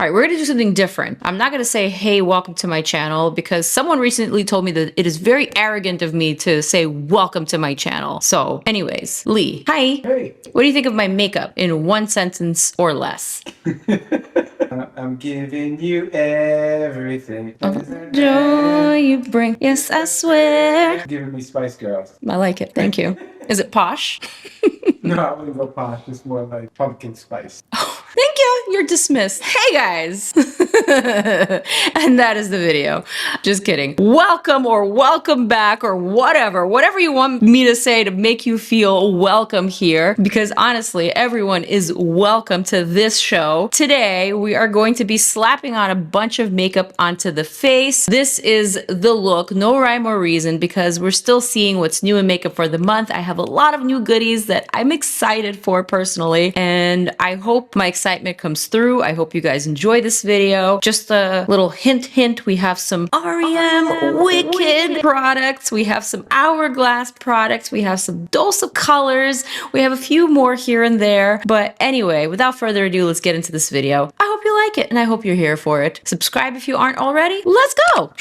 All right, we're gonna do something different. I'm not gonna say, hey, welcome to my channel, because someone recently told me that it is very arrogant of me to say welcome to my channel. So anyways, Lee, hi. Hey. What do you think of my makeup in one sentence or less? I'm giving you everything. Joy you bring, yes, I swear. Giving me Spice Girls. I like it, thank you. Is it posh? No, I wouldn't go posh. It's more like pumpkin spice. Oh, thank you. You're dismissed. Hey guys. And that is the video. Just kidding. Welcome or welcome back or whatever you want me to say to make you feel welcome here, because honestly, everyone is welcome to this show. Today, we are going to be slapping on a bunch of makeup onto the face. This is the look, no rhyme or reason, because we're still seeing what's new in makeup for the month. I have a lot of new goodies that I'm excited for personally, and I hope my excitement comes through. I hope you guys enjoy this video. Just a little hint, we have some REM Wicked products, we have some Hourglass products, we have some Dose of Colors, we have a few more here and there. But anyway, without further ado, let's get into this video. I hope you like it, and I hope you're here for it. Subscribe if you aren't already. Let's go!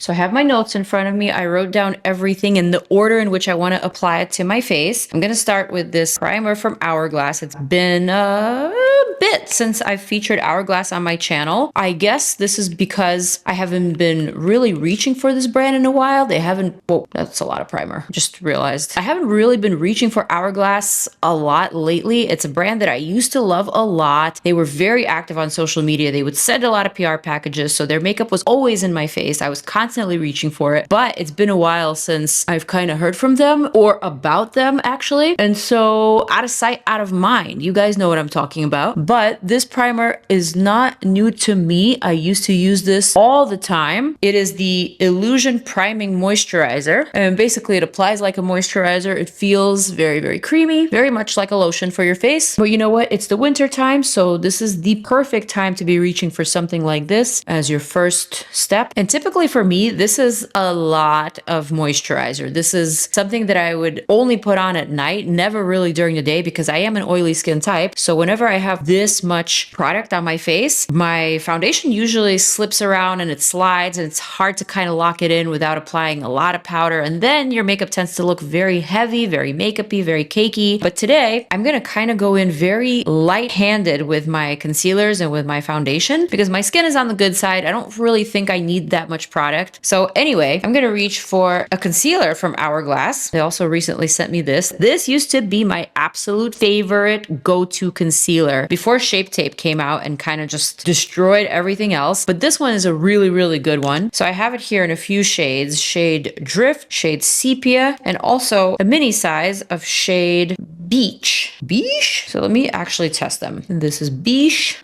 So I have my notes in front of me. I wrote down everything in the order in which I want to apply it to my face. I'm going to start with this primer from Hourglass. It's been a bit since I've featured Hourglass on my channel. I guess this is because I haven't been really reaching for this brand in a while. They haven't, whoa, that's a lot of primer. Just realized. I haven't really been reaching for Hourglass a lot lately. It's a brand that I used to love a lot. They were very active on social media. They would send a lot of PR packages, so their makeup was always in my face. I was constantly reaching for it, but it's been a while since I've kind of heard from them or about them actually. And so out of sight, out of mind, you guys know what I'm talking about. But this primer is not new to me. I used to use this all the time. It is the Illusion Priming Moisturizer, and basically it applies like a moisturizer. It feels very, very creamy, very much like a lotion for your face. But you know what? It's the winter time, so this is the perfect time to be reaching for something like this as your first step. And typically for me, this is a lot of moisturizer. This is something that I would only put on at night, never really during the day, because I am an oily skin type. So whenever I have this much product on my face, my foundation usually slips around and it slides, and it's hard to kind of lock it in without applying a lot of powder. And then your makeup tends to look very heavy, very makeupy, very cakey. But today I'm going to kind of go in very light-handed with my concealers and with my foundation, because my skin is on the good side. I don't really think I need that much product. So anyway, I'm going to reach for a concealer from Hourglass. They also recently sent me this. This used to be my absolute favorite go-to concealer before Shape Tape came out and kind of just destroyed everything else. But this one is a really, really good one. So I have it here in a few shades: shade Drift, shade Sepia, and also a mini size of shade Beach. Beach? So let me actually test them. This is Beach.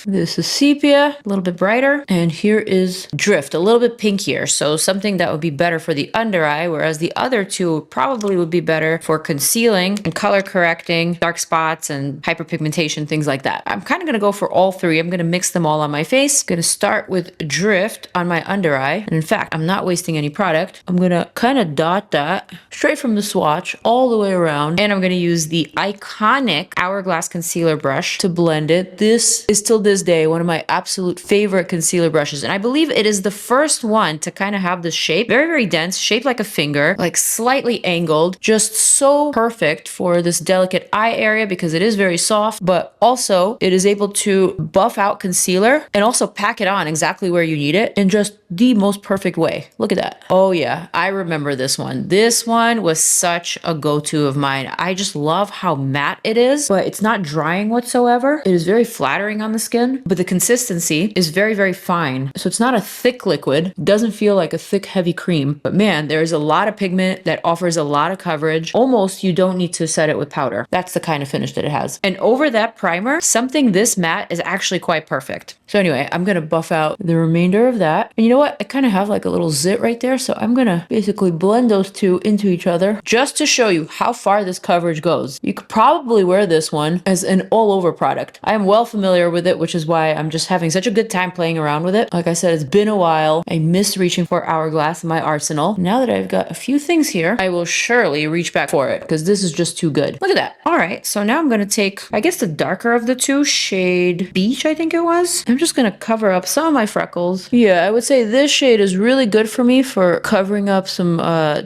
This is Sepia, a little bit brighter. And here is Drift, a little bit pinkier. So something that would be better for the under eye, whereas the other two probably would be better for concealing and color correcting dark spots and hyperpigmentation, things like that. I'm kind of going to go for all three. I'm going to mix them all on my face. I'm going to start with Drift on my under eye. And in fact, I'm not wasting any product. I'm going to kind of dot that straight from the swatch all the way around. And I'm going to use the iconic Hourglass concealer brush to blend it. This is till this day one of my absolute favorite concealer brushes. And I believe it is the first one to kind of have this shape. Very, very dense, shaped like a finger, like slightly angled. Just so perfect for this delicate eye area because it is very soft, but also it is able to buff out concealer and also pack it on exactly where you need it in just the most perfect way. Look at that. Oh yeah, I remember this one. This one was such a go-to of mine. I just love how matte it is, but it's not drying whatsoever. It is very flattering on the skin, but the consistency is very, very fine. So it's not a thick liquid. It doesn't feel like a thick, heavy cream, but man, there's a lot of pigment that offers a lot of coverage. Almost you don't need to set it with powder. That's the kind of finish that it has. And over that primer, something this matte is actually quite perfect. So anyway, I'm going to buff out the remainder of that. And you know what? I kind of have like a little zit right there. So I'm going to basically blend those two into each other just to show you how far this coverage goes. You could probably wear this one as an all over product. I am well familiar with it with which is why I'm just having such a good time playing around with it. Like I said, it's been a while. I missed reaching for Hourglass in my arsenal. Now that I've got a few things here, I will surely reach back for it because this is just too good. Look at that. All right, so now I'm going to take, I guess, the darker of the two, shade Beach, I think it was. I'm just going to cover up some of my freckles. Yeah, I would say this shade is really good for me for covering up some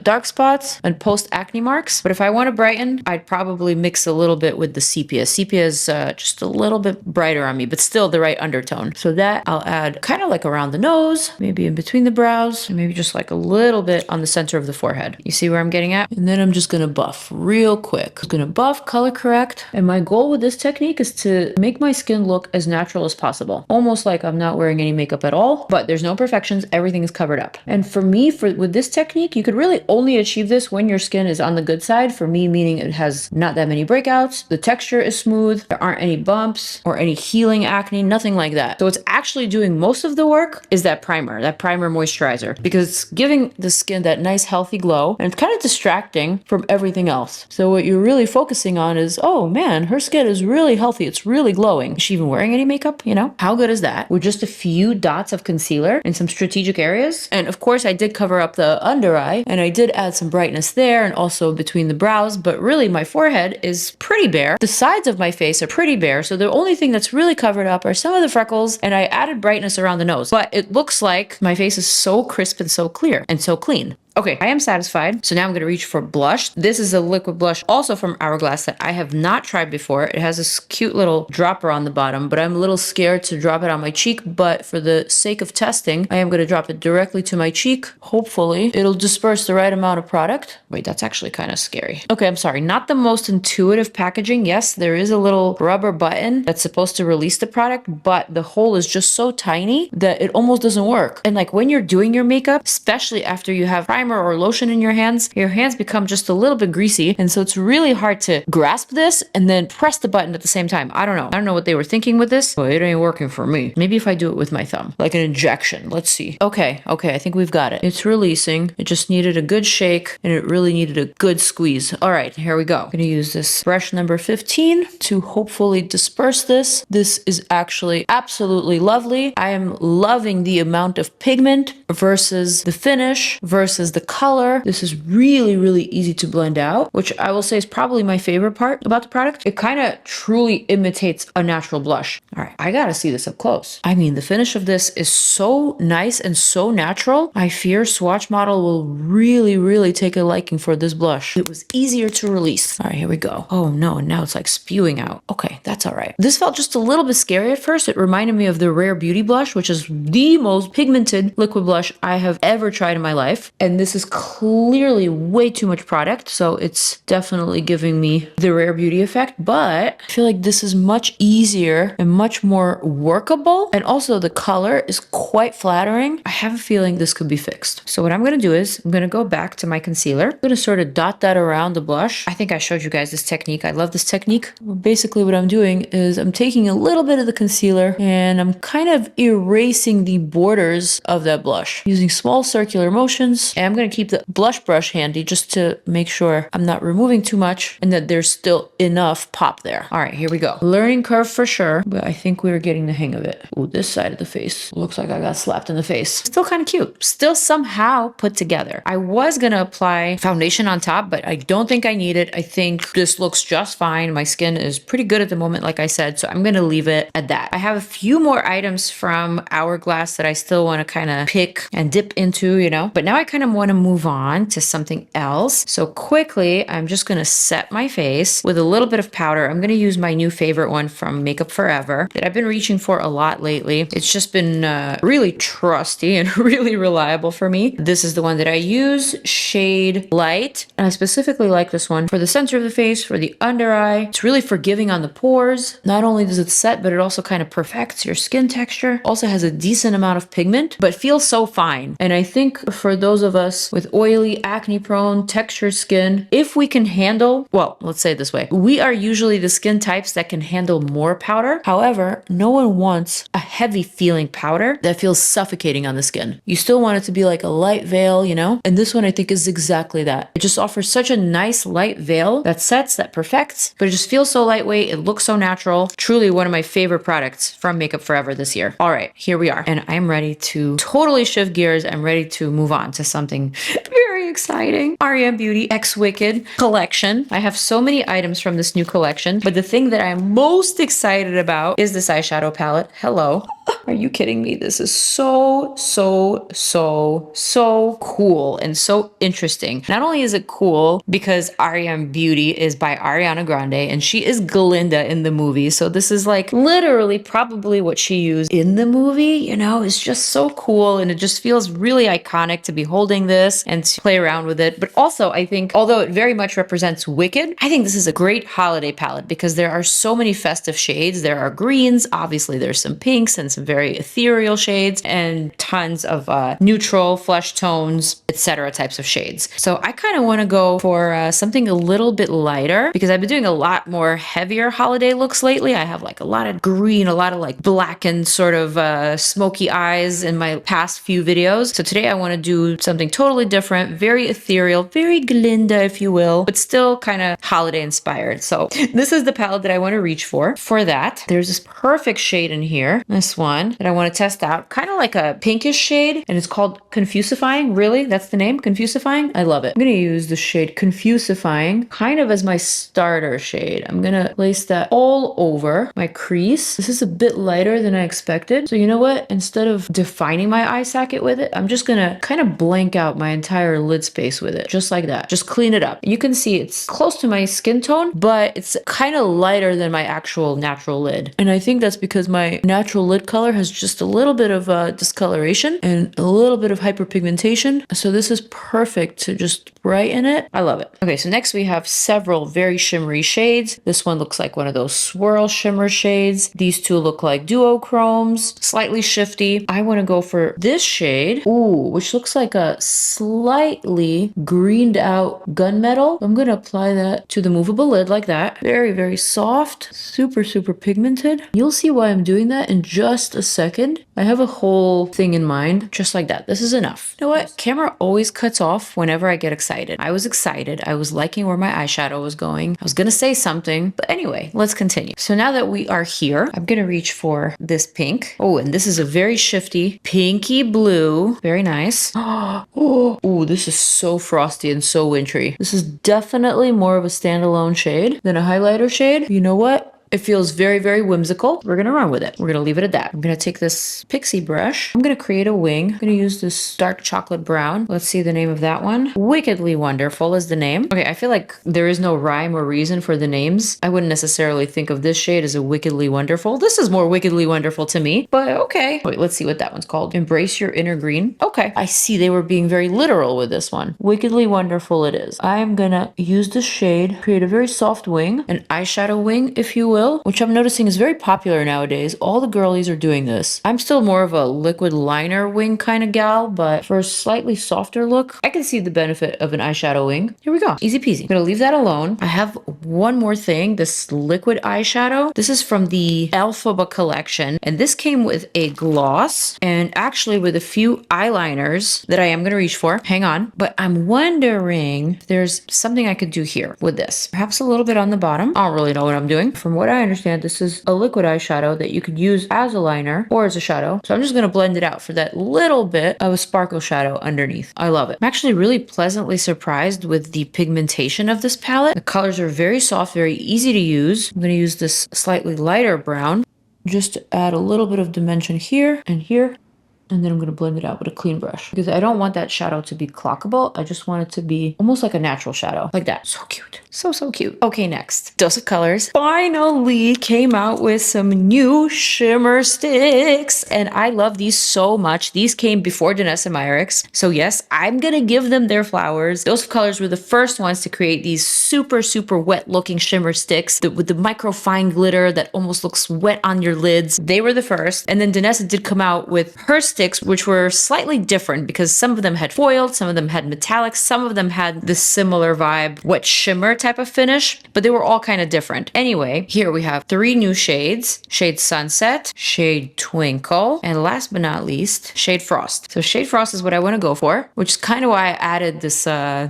dark spots and post-acne marks. But if I want to brighten, I'd probably mix a little bit with the sepia. Sepia is just a little bit brighter on me, but still the right undertone. So that I'll add kind of like around the nose, maybe in between the brows, and maybe just like a little bit on the center of the forehead. You see where I'm getting at? And then I'm just gonna buff real quick. I'm gonna buff, color correct. And my goal with this technique is to make my skin look as natural as possible. Almost like I'm not wearing any makeup at all, but there's no perfections. Everything is covered up. And for me, with this technique, you could really only achieve this when your skin is on the good side. For me, meaning it has not that many breakouts. The texture is smooth. There aren't any bumps or any healing acne, nothing like that. So what's actually doing most of the work is that primer moisturizer, because it's giving the skin that nice healthy glow and it's kind of distracting from everything else. So what you're really focusing on is, oh man, her skin is really healthy. It's really glowing. Is she even wearing any makeup? You know, how good is that? With just a few dots of concealer in some strategic areas. And of course I did cover up the under eye and I did add some brightness there and also between the brows, but really my forehead is pretty bare. The sides of my face are pretty bare. So the only thing that's really covered up are some of the freckles, and I added brightness around the nose. But it looks like my face is so crisp and so clear and so clean. Okay, I am satisfied. So now I'm going to reach for blush. This is a liquid blush also from Hourglass that I have not tried before. It has this cute little dropper on the bottom, but I'm a little scared to drop it on my cheek. But for the sake of testing, I am going to drop it directly to my cheek. Hopefully it'll disperse the right amount of product. Wait, that's actually kind of scary. Okay, I'm sorry. Not the most intuitive packaging. Yes, there is a little rubber button that's supposed to release the product, but the hole is just so tiny that it almost doesn't work. And like when you're doing your makeup, especially after you have primer or lotion in your hands become just a little bit greasy. And so it's really hard to grasp this and then press the button at the same time. I don't know what they were thinking with this, but it ain't working for me. Maybe if I do it with my thumb, like an injection. Let's see. Okay, I think we've got it. It's releasing. It just needed a good shake and it really needed a good squeeze. All right, here we go. I'm gonna use this brush number 15 to hopefully disperse this. This is actually absolutely lovely. I am loving the amount of pigment versus the finish versus the color. This is really, really easy to blend out, which I will say is probably my favorite part about the product. It kind of truly imitates a natural blush. All right, I gotta see this up close. I mean, the finish of this is so nice and so natural. I fear Swatch Model will really, really take a liking for this blush. It was easier to release. All right, here we go. Oh no, now it's like spewing out. Okay, that's all right. This felt just a little bit scary at first. It reminded me of the Rare Beauty blush, which is the most pigmented liquid blush I have ever tried in my life. And this is clearly way too much product, so it's definitely giving me the Rare Beauty effect, but I feel like this is much easier and much more workable, and also the color is quite flattering. I have a feeling this could be fixed. So what I'm going to do is I'm going to go back to my concealer. I'm going to sort of dot that around the blush. I think I showed you guys this technique. I love this technique. Basically what I'm doing is I'm taking a little bit of the concealer and I'm kind of erasing the borders of that blush using small circular motions, and I'm going to keep the blush brush handy just to make sure I'm not removing too much and that there's still enough pop there. All right, here we go. Learning curve for sure, but I think we're getting the hang of it. Ooh, this side of the face looks like I got slapped in the face. Still kind of cute. Still somehow put together. I was going to apply foundation on top, but I don't think I need it. I think this looks just fine. My skin is pretty good at the moment, like I said, so I'm going to leave it at that. I have a few more items from Hourglass that I still want to kind of pick and dip into, you know, but now I kind of want to move on to something else. So quickly, I'm just going to set my face with a little bit of powder. I'm going to use my new favorite one from Makeup Forever that I've been reaching for a lot lately. It's just been really trusty and really reliable for me. This is the one that I use, shade Light. And I specifically like this one for the center of the face, for the under eye. It's really forgiving on the pores. Not only does it set, but it also kind of perfects your skin texture. Also has a decent amount of pigment, but feels so fine. And I think for those of us us with oily, acne-prone, textured skin. If we can handle, well, let's say it this way. We are usually the skin types that can handle more powder. However, no one wants a heavy feeling powder that feels suffocating on the skin. You still want it to be like a light veil, you know? And this one I think is exactly that. It just offers such a nice light veil that sets, that perfects, but it just feels so lightweight. It looks so natural. Truly one of my favorite products from Makeup Forever this year. All right, here we are. And I'm ready to totally shift gears. I'm ready to move on to something very exciting. REM Beauty X Wicked collection. I have so many items from this new collection, but the thing that I'm most excited about is this eyeshadow palette. Hello. Are you kidding me? This is so cool and so interesting. Not only is it cool because REM Beauty is by Ariana Grande and she is Glinda in the movie. So this is like literally probably what she used in the movie, you know, it's just so cool. And it just feels really iconic to be holding this and to play around with it. But also I think, although it very much represents Wicked, I think this is a great holiday palette because there are so many festive shades. There are greens, obviously there's some pinks and some very ethereal shades and tons of neutral flesh tones, etc. types of shades. So I kind of want to go for something a little bit lighter because I've been doing a lot more heavier holiday looks lately. I have like a lot of green, a lot of like blackened sort of smoky eyes in my past few videos. So today I want to do something totally different, very ethereal, very Glinda if you will, but still kind of holiday inspired. So this is the palette that I want to reach for. For that, there's this perfect shade in here, this one that I want to test out, kind of like a pinkish shade, and it's called Confusifying. Really? That's the name? Confusifying? I love it. I'm going to use the shade Confusifying kind of as my starter shade. I'm going to place that all over my crease. This is a bit lighter than I expected. So you know what? Instead of defining my eye socket with it, I'm just going to kind of blank out my entire lid space with it, just like that. Just clean it up. You can see it's close to my skin tone, but it's kind of lighter than my actual natural lid. And I think that's because my natural lid color has just a little bit of discoloration and a little bit of hyperpigmentation. So this is perfect to just brighten it. I love it. Okay, so next we have several very shimmery shades. This one looks like one of those swirl shimmer shades. These two look like duochromes, slightly shifty. I want to go for this shade, which looks like a slightly greened out gunmetal. I'm going to apply that to the movable lid like that. Very soft, super pigmented. You'll see why I'm doing that in just a second. I have a whole thing in mind, just like that. This is enough. You know what? Camera always cuts off whenever I get excited. I was excited. I was liking where my eyeshadow was going. I was going to say something, but anyway, let's continue. So now that we are here, I'm going to reach for this pink. Oh, and this is a very shifty pinky blue. Very nice. Oh, this is so frosty and so wintry. This is definitely more of a standalone shade than a highlighter shade. You know what? It feels very whimsical. We're going to run with it. We're going to leave it at that. I'm going to take this PIXI brush. I'm going to create a wing. I'm going to use this dark chocolate brown. Let's see the name of that one. Wickedly Wonderful is the name. Okay, I feel like there is no rhyme or reason for the names. I wouldn't necessarily think of this shade as a Wickedly Wonderful. This is more Wickedly Wonderful to me, but okay. Wait, let's see what that one's called. Embrace Your Inner Green. Okay, I see they were being very literal with this one. Wickedly Wonderful it is. I'm going to use this shade, create a very soft wing, an eyeshadow wing, if you will, which I'm noticing is very popular nowadays. All the girlies are doing this. I'm still more of a liquid liner wing kind of gal, but for a slightly softer look, I can see the benefit of an eyeshadow wing. Here we go. Easy peasy. I'm gonna leave that alone. I have one more thing, this liquid eyeshadow. This is from the Elphaba Collection, and this came with a gloss and actually with a few eyeliners that I am gonna reach for. Hang on. But I'm wondering if there's something I could do here with this. Perhaps a little bit on the bottom. I don't really know what I'm doing. From what I understand, this is a liquid eyeshadow that you could use as a liner or as a shadow. So I'm just going to blend it out for that little bit of a sparkle shadow underneath. I love it. I'm actually really pleasantly surprised with the pigmentation of this palette. The colors are very soft, very easy to use. I'm going to use this slightly lighter brown just to add a little bit of dimension here and here. And then I'm going to blend it out with a clean brush because I don't want that shadow to be clockable. I just want it to be almost like a natural shadow like that. So cute. So cute. Okay, next. Dose of Colors finally came out with some new shimmer sticks. And I love these so much. These came before Danessa Myricks. So yes, I'm going to give them their flowers. Dose of Colors were the first ones to create these super wet looking shimmer sticks with the microfine glitter that almost looks wet on your lids. They were the first. And then Danessa did come out with her Sticks, which were slightly different because some of them had foiled, some of them had metallic, some of them had this similar vibe, wet shimmer type of finish, but they were all kind of different. Anyway, here we have 3 new shades: Shade Sunset, Shade Twinkle, and last but not least, Shade Frost. So Shade Frost is what I want to go for, which is kind of why I added this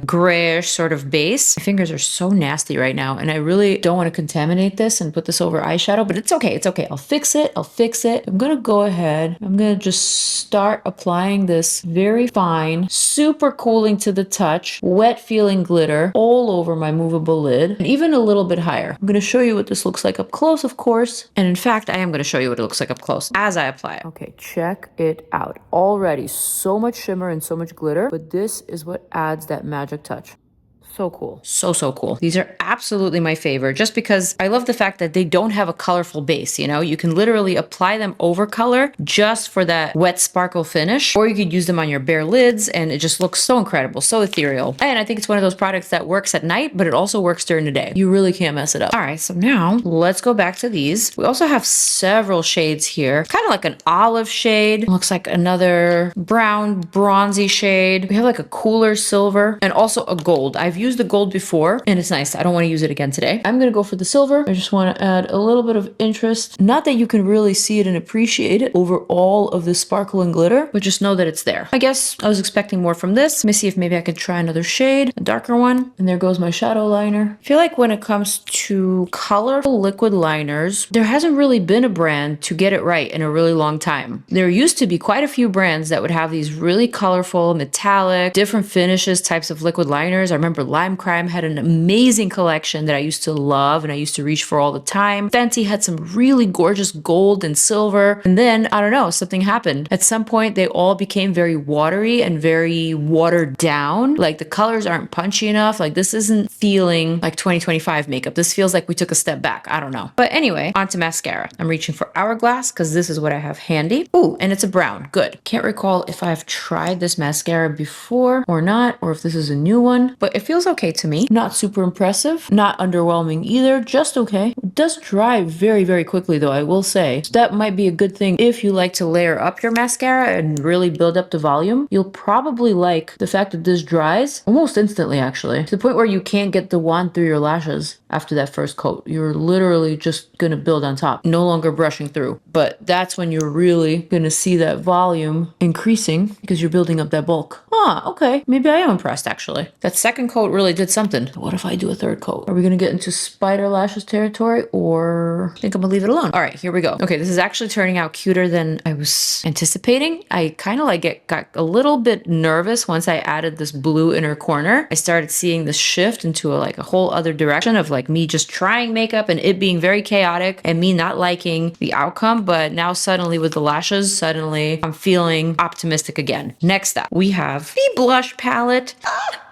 grayish sort of base. My fingers are so nasty right now, and I really don't want to contaminate this and put this over eyeshadow, but it's okay. It's okay. I'll fix it. I'll fix it. I'm going to go ahead. I'm going to just start applying this very fine, super cooling to the touch, wet feeling glitter all over my movable lid, and even a little bit higher. I'm going to show you what this looks like up close, of course. And in fact, I am going to show you what it looks like up close as I apply it. Okay, check it out. Already so much shimmer and so much glitter, but this is what adds that magic touch. So cool. So cool. These are absolutely my favorite just because I love the fact that they don't have a colorful base, you know? You can literally apply them over color just for that wet sparkle finish, or you could use them on your bare lids and it just looks so incredible, so ethereal. And I think it's one of those products that works at night, but it also works during the day. You really can't mess it up. All right, so now let's go back to these. We also have several shades here, kind of like an olive shade. Looks like another brown, bronzy shade. We have like a cooler silver and also a gold. I've used the gold before and it's nice. I don't want to use it again today. I'm going to go for the silver. I just want to add a little bit of interest. Not that you can really see it and appreciate it over all of the sparkle and glitter, but just know that it's there. I guess I was expecting more from this. Let me see if maybe I could try another shade, a darker one. And there goes my shadow liner. I feel like when it comes to colorful liquid liners, there hasn't really been a brand to get it right in a really long time. There used to be quite a few brands that would have these really colorful, metallic, different finishes types of liquid liners. I remember Lime Crime had an amazing collection that I used to love and I used to reach for all the time. Fenty had some really gorgeous gold and silver. And then, I don't know, something happened. At some point, they all became very watery and very watered down. Like the colors aren't punchy enough. Like this isn't feeling like 2025 makeup. This feels like we took a step back. I don't know. But anyway, onto mascara. I'm reaching for Hourglass because this is what I have handy. Ooh, and it's a brown. Good. Can't recall if I've tried this mascara before or not, or if this is a new one, but it feels okay to me. Not super impressive, not underwhelming either, just okay. It does dry very quickly though, I will say. So that might be a good thing if you like to layer up your mascara and really build up the volume. You'll probably like the fact that this dries almost instantly actually, to the point where you can't get the wand through your lashes after that first coat. You're literally just gonna build on top, no longer brushing through. But that's when you're really gonna see that volume increasing because you're building up that bulk. Okay, maybe I am impressed actually. That second coat really did something. What if I do a third coat? Are we gonna get into spider lashes territory, or I think I'm gonna leave it alone? All right, here we go. Okay, this is actually turning out cuter than I was anticipating. I kind of like got a little bit nervous once I added this blue inner corner. I started seeing this shift into a whole other direction of like me just trying makeup and it being very chaotic and me not liking the outcome. But now suddenly with the lashes, suddenly I'm feeling optimistic again. Next up, we have the blush palette.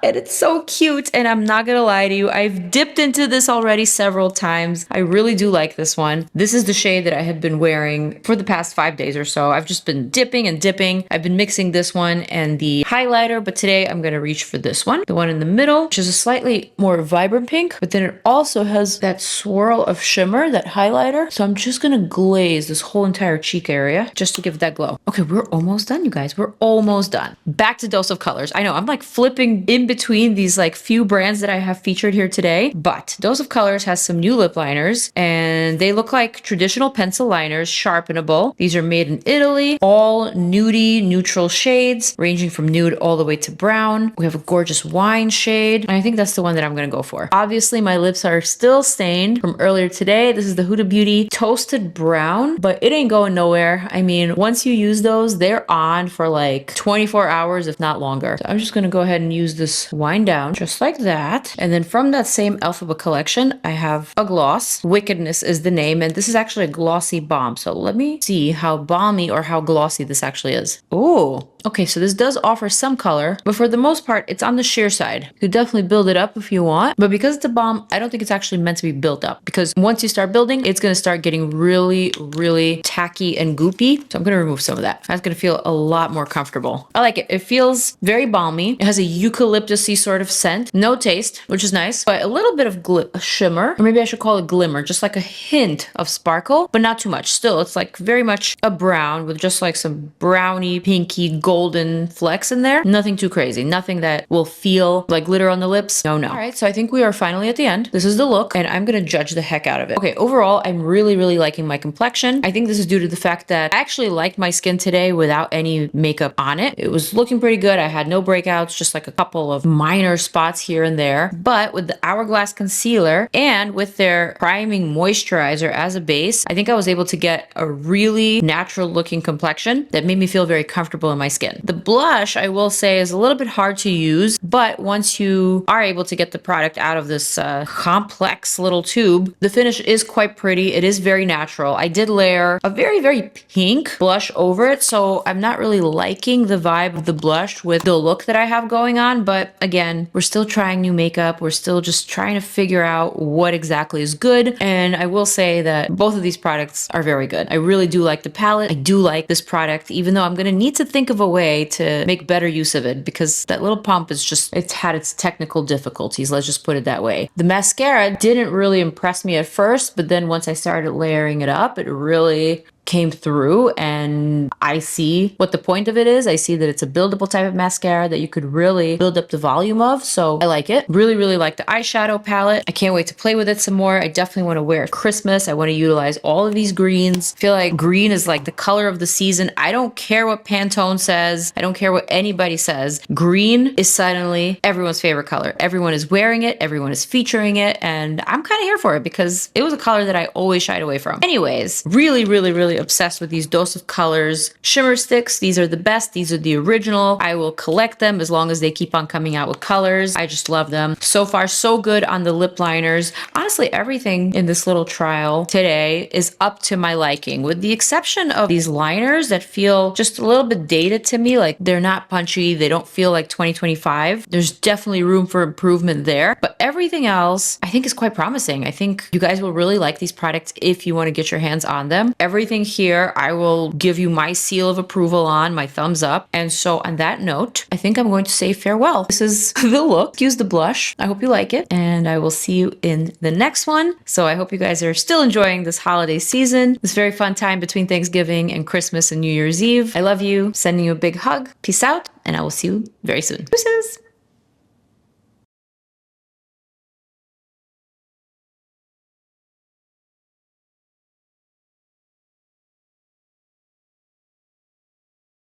And it's so cute, and I'm not gonna lie to you, I've dipped into this already several times. I really do like this one. This is the shade that I have been wearing for the past 5 days or so. I've just been dipping and dipping. I've been mixing this one and the highlighter, but today I'm gonna reach for this one, the one in the middle, which is a slightly more vibrant pink, but then it also has that swirl of shimmer, that highlighter. So I'm just gonna glaze this whole entire cheek area just to give that glow. Okay, we're almost done, you guys. We're almost done. Back to Dose of Colors. I know, I'm like flipping in between these few brands that I have featured here today, but Dose of Colors has some new lip liners and they look like traditional pencil liners, sharpenable. These are made in Italy, all nudie neutral shades ranging from nude all the way to brown. We have a gorgeous wine shade, and I think that's the one that I'm gonna go for. Obviously my lips are still stained from earlier today. This is the Huda Beauty Toasted Brown, but it ain't going nowhere. I mean, once you use those, they're on for like 24 hours, if not longer. So I'm just gonna go ahead and use this wind down just like that. And then from that same Elphaba collection, I have a gloss. Wickedness is the name, and this is actually a glossy balm. So let me see how balmy or how glossy this actually is. Oh, okay, so this does offer some color, but for the most part, it's on the sheer side. You could definitely build it up if you want, but because it's a balm, I don't think it's actually meant to be built up, because once you start building, it's gonna start getting really tacky and goopy. So I'm gonna remove some of that. That's gonna feel a lot more comfortable. I like it. It feels very balmy. It has a eucalyptus-y sort of scent. scent, no taste, which is nice, but a little bit of shimmer, or maybe I should call it glimmer, just like a hint of sparkle, but not too much. Still, it's like very much a brown with just like some browny, pinky, golden flecks in there. Nothing too crazy. Nothing that will feel like glitter on the lips. No, no. All right, so I think we are finally at the end. This is the look, and I'm gonna judge the heck out of it. Okay, overall, I'm really, really liking my complexion. I think this is due to the fact that I actually liked my skin today without any makeup on it. It was looking pretty good. I had no breakouts, just like a couple of minor spots here and there. But with the Hourglass concealer and with their priming moisturizer as a base, I think I was able to get a really natural looking complexion that made me feel very comfortable in my skin. The blush, I will say, is a little bit hard to use, but once you are able to get the product out of this complex little tube, the finish is quite pretty. It is very natural. I did layer a very, very pink blush over it, so I'm not really liking the vibe of the blush with the look that I have going on, but again, we're still trying new makeup. We're still just trying to figure out what exactly is good, and I will say that both of these products are very good. I really do like the palette. I do like this product, even though I'm gonna need to think of a way to make better use of it, because that little pump is just, it's had its technical difficulties, let's just put it that way. The mascara didn't really impress me at first, but then once I started layering it up, it really came through, and I see what the point of it is. I see that it's a buildable type of mascara that you could really build up the volume of, so I like it. Really, really like the eyeshadow palette. I can't wait to play with it some more. I definitely want to wear it Christmas. I want to utilize all of these greens. I feel like green is like the color of the season. I don't care what Pantone says. I don't care what anybody says. Green is suddenly everyone's favorite color. Everyone is wearing it. Everyone is featuring it, and I'm kind of here for it because it was a color that I always shied away from. Anyways, really, really, really obsessed with these Dose of Colors shimmer sticks. These are the best. These are the original. I will collect them as long as they keep on coming out with colors. I just love them. So far, so good on the lip liners. Honestly, everything in this little trial today is up to my liking, with the exception of these liners that feel just a little bit dated to me. Like, they're not punchy. They don't feel like 2025. There's definitely room for improvement there. But everything else, I think, is quite promising. I think you guys will really like these products if you want to get your hands on them. Everything here, I will give you my seal of approval on, my thumbs up. And so on that note, I think I'm going to say farewell. This is the look. Excuse the blush. I hope you like it, and I will see you in the next one. So I hope you guys are still enjoying this holiday season, this very fun time between Thanksgiving and Christmas and New Year's Eve. I love you. Sending you a big hug. Peace out, and I will see you very soon. Deuces.